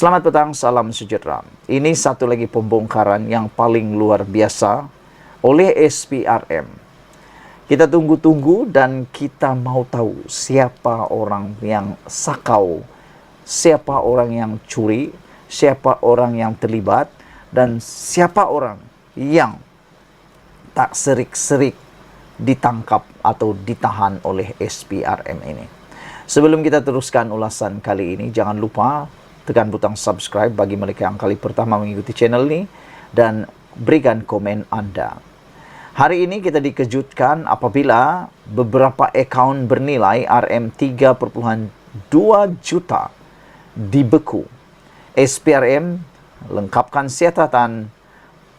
Selamat petang, salam sejahtera. Ini satu lagi pembongkaran yang paling luar biasa oleh SPRM. Kita tunggu-tunggu dan kita mau tahu siapa orang yang sakau, siapa orang yang curi, siapa orang yang terlibat, dan siapa orang yang tak serik-serik ditangkap atau ditahan oleh SPRM ini. Sebelum kita teruskan ulasan kali ini, jangan lupa tekan butang subscribe bagi mereka yang kali pertama mengikuti channel ini dan berikan komen Anda. Hari ini kita dikejutkan apabila beberapa akaun bernilai Rm3,2 juta dibeku. SPRM lengkapkan catatan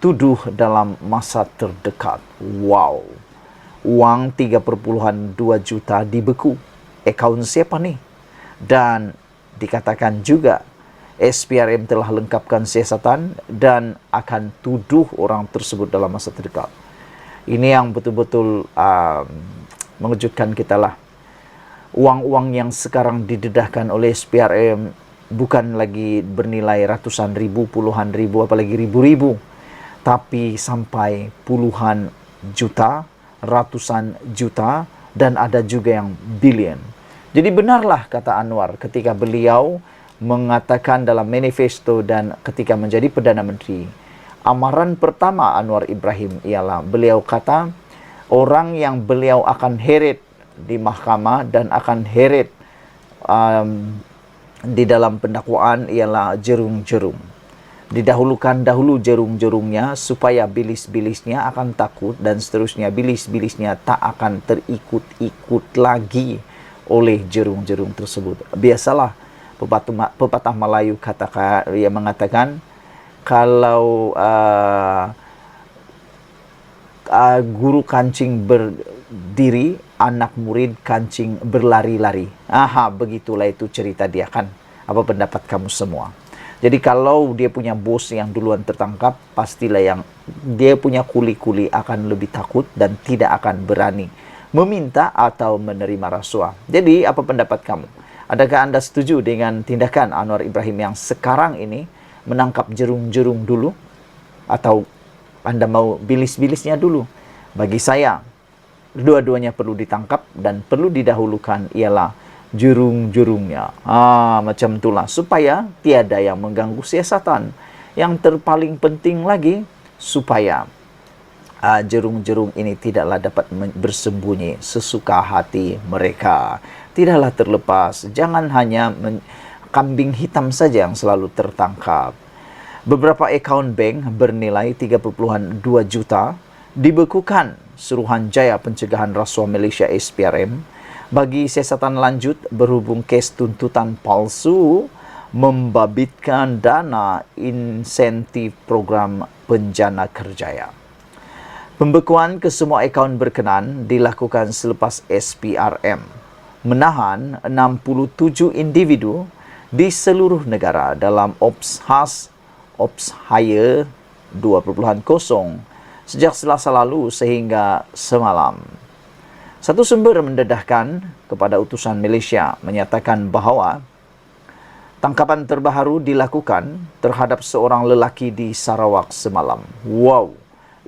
tuduh dalam masa terdekat. Wow. Uang 3,2 juta dibeku. Akaun siapa nih? Dan dikatakan juga SPRM telah lengkapkan siasatan dan akan tuduh orang tersebut dalam masa terdekat. Ini yang betul-betul mengejutkan kita lah. Uang-uang yang sekarang didedahkan oleh SPRM bukan lagi bernilai ratusan ribu, puluhan ribu, apalagi ribu-ribu, tapi sampai puluhan juta, ratusan juta, dan ada juga yang billion. Jadi benarlah kata Anwar ketika beliau mengatakan dalam manifesto dan ketika menjadi Perdana Menteri. Amaran pertama Anwar Ibrahim ialah beliau kata orang yang beliau akan heret di mahkamah dan akan heret di dalam pendakwaan ialah jerung-jerung. Didahulukan dahulu jerung-jerungnya supaya bilis-bilisnya akan takut dan seterusnya bilis-bilisnya tak akan terikut-ikut lagi oleh jerung-jerung tersebut. Biasalah pepatah Melayu yang mengatakan kalau guru kancing berdiri, anak murid kancing berlari-lari. Aha, begitulah itu cerita dia kan. Apa pendapat kamu semua? Jadi kalau dia punya bos yang duluan tertangkap, pastilah yang dia punya kuli-kuli akan lebih takut dan tidak akan berani meminta atau menerima rasuah. Jadi apa pendapat kamu? Adakah Anda setuju dengan tindakan Anwar Ibrahim yang sekarang ini menangkap jerung-jerung dulu? Atau Anda mau bilis-bilisnya dulu? Bagi saya, dua-duanya perlu ditangkap dan perlu didahulukan ialah jerung-jerungnya. Macam itulah. Supaya tiada yang mengganggu siasatan. Yang terpaling penting lagi, supaya jerung-jerung ini tidaklah dapat bersembunyi sesuka hati mereka. Tidaklah terlepas. Jangan hanya kambing hitam saja yang selalu tertangkap. Beberapa akaun bank bernilai 3,2 juta dibekukan Suruhanjaya Pencegahan Rasuah Malaysia SPRM bagi siasatan lanjut berhubung kes tuntutan palsu membabitkan dana insentif program Penjana Kerjaya. Pembekuan ke semua akaun berkenan dilakukan selepas SPRM menahan 67 individu di seluruh negara dalam Ops khas Ops Hire 2.0 sejak Selasa lalu sehingga semalam. Satu sumber mendedahkan kepada utusan Malaysia menyatakan bahawa tangkapan terbaru dilakukan terhadap seorang lelaki di Sarawak semalam. Wow,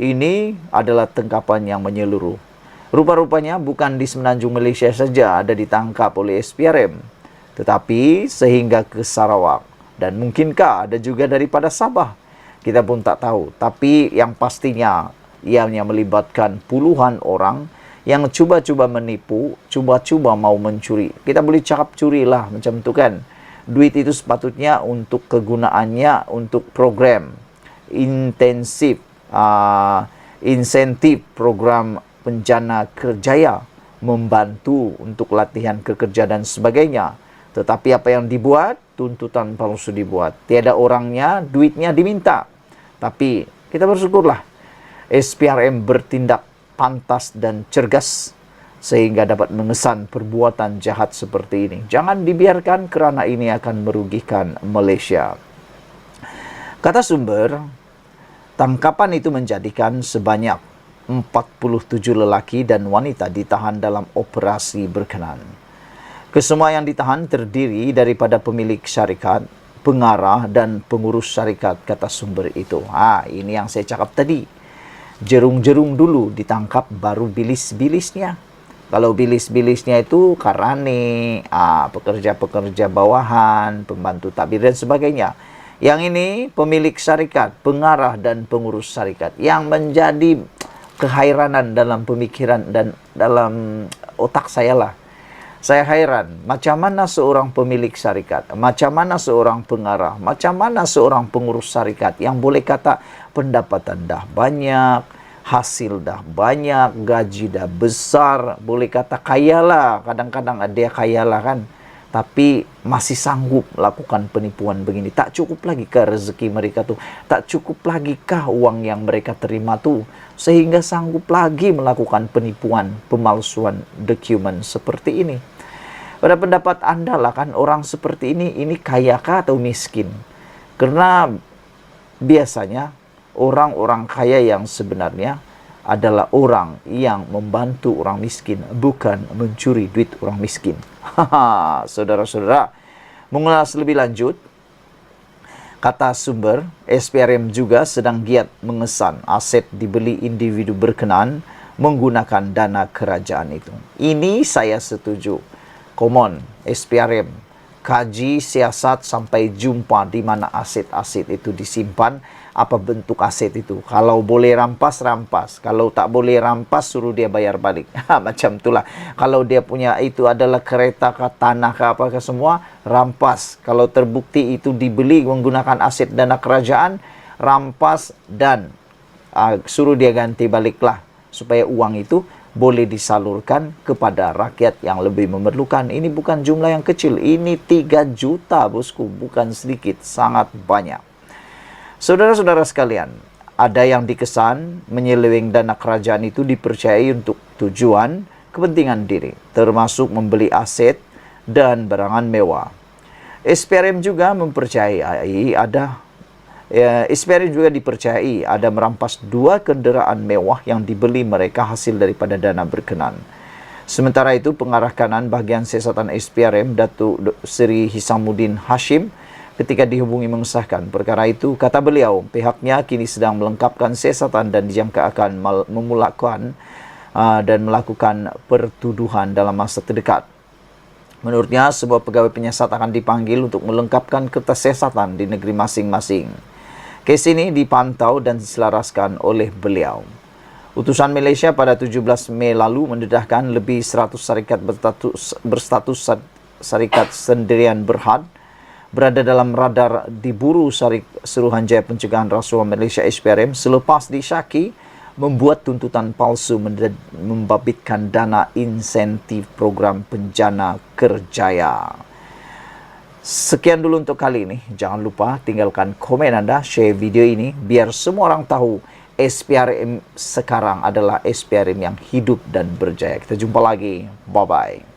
ini adalah tangkapan yang menyeluruh. Rupa-rupanya bukan di semenanjung Malaysia saja ada ditangkap oleh SPRM, tetapi sehingga ke Sarawak. Dan mungkinkah ada juga daripada Sabah? Kita pun tak tahu. Tapi yang pastinya ianya melibatkan puluhan orang yang cuba-cuba menipu, cuba-cuba mau mencuri. Kita boleh cakap curi lah macam tu kan. Duit itu sepatutnya untuk kegunaannya untuk program intensif, insentif program Penjana Kerjaya, membantu untuk latihan kerja dan sebagainya. Tetapi apa yang dibuat? Tuntutan palsu dibuat. Tiada orangnya, duitnya diminta. Tapi kita bersyukurlah SPRM bertindak pantas dan cergas sehingga dapat mengesan perbuatan jahat seperti ini. Jangan dibiarkan kerana ini akan merugikan Malaysia. Kata sumber, tangkapan itu menjadikan sebanyak 47 lelaki dan wanita ditahan dalam operasi berkenan. Kesemua yang ditahan terdiri daripada pemilik syarikat, pengarah dan pengurus syarikat, kata sumber itu. Ini yang saya cakap tadi. Jerung-jerung dulu ditangkap, baru bilis-bilisnya. Kalau bilis-bilisnya itu karane, pekerja-pekerja bawahan, pembantu tabir dan sebagainya. Yang ini pemilik syarikat, pengarah dan pengurus syarikat. Yang menjadi kehairanan dalam pemikiran dan dalam otak saya lah. Saya heran, macam mana seorang pemilik syarikat, macam mana seorang pengarah, macam mana seorang pengurus syarikat yang boleh kata pendapatan dah banyak, hasil dah banyak, gaji dah besar, boleh kata kaya lah, kadang-kadang dia kaya lah kan, tapi masih sanggup melakukan penipuan begini. Tak cukup lagi kah rezeki mereka tuh? Tak cukup lagi kah uang yang mereka terima tuh? Sehingga sanggup lagi melakukan penipuan, pemalsuan dokumen seperti ini. Pada pendapat Anda lah kan, orang seperti ini kaya kah atau miskin? Karena biasanya orang-orang kaya yang sebenarnya adalah orang yang membantu orang miskin, bukan mencuri duit orang miskin. Saudara-saudara, mengulas lebih lanjut, kata sumber, SPRM juga sedang giat mengesan aset dibeli individu berkenan menggunakan dana kerajaan itu. Ini saya setuju. Common, SPRM, kaji siasat sampai jumpa di mana aset-aset itu disimpan, apa bentuk aset itu. Kalau boleh rampas, rampas. Kalau tak boleh rampas, suruh dia bayar balik. Macam itulah. Kalau dia punya itu adalah kereta ke tanah ke apakah semua, rampas. Kalau terbukti itu dibeli menggunakan aset dana kerajaan, rampas dan suruh dia ganti baliklah. Supaya uang itu boleh disalurkan kepada rakyat yang lebih memerlukan. Ini bukan jumlah yang kecil. Ini 3 juta, bosku. Bukan sedikit. Sangat banyak. Saudara-saudara sekalian, ada yang dikesan menyeleweng dana kerajaan itu dipercayai untuk tujuan kepentingan diri, termasuk membeli aset dan barangan mewah. SPRM juga dipercayai ada merampas 2 kenderaan mewah yang dibeli mereka hasil daripada dana berkenan. Sementara itu, pengarah kanan bahagian siasatan SPRM, Datuk Seri Hisamuddin Hashim, ketika dihubungi mengesahkan perkara itu, kata beliau, pihaknya kini sedang melengkapkan siasatan dan dijangka akan memulakan dan melakukan pertuduhan dalam masa terdekat. Menurutnya, sebuah pegawai penyiasat akan dipanggil untuk melengkapkan kertas siasatan di negeri masing-masing. Kes ini dipantau dan diselaraskan oleh beliau. Utusan Malaysia pada 17 Mei lalu mendedahkan lebih 100 syarikat berstatus syarikat sendirian berhad berada dalam radar diburu Suruhanjaya Pencegahan Rasuah Malaysia SPRM selepas disyaki membuat tuntutan palsu membabitkan dana insentif program Penjana Kerjaya. Sekian dulu untuk kali ini. Jangan lupa tinggalkan komen Anda, share video ini biar semua orang tahu SPRM sekarang adalah SPRM yang hidup dan berjaya. Kita jumpa lagi. Bye-bye.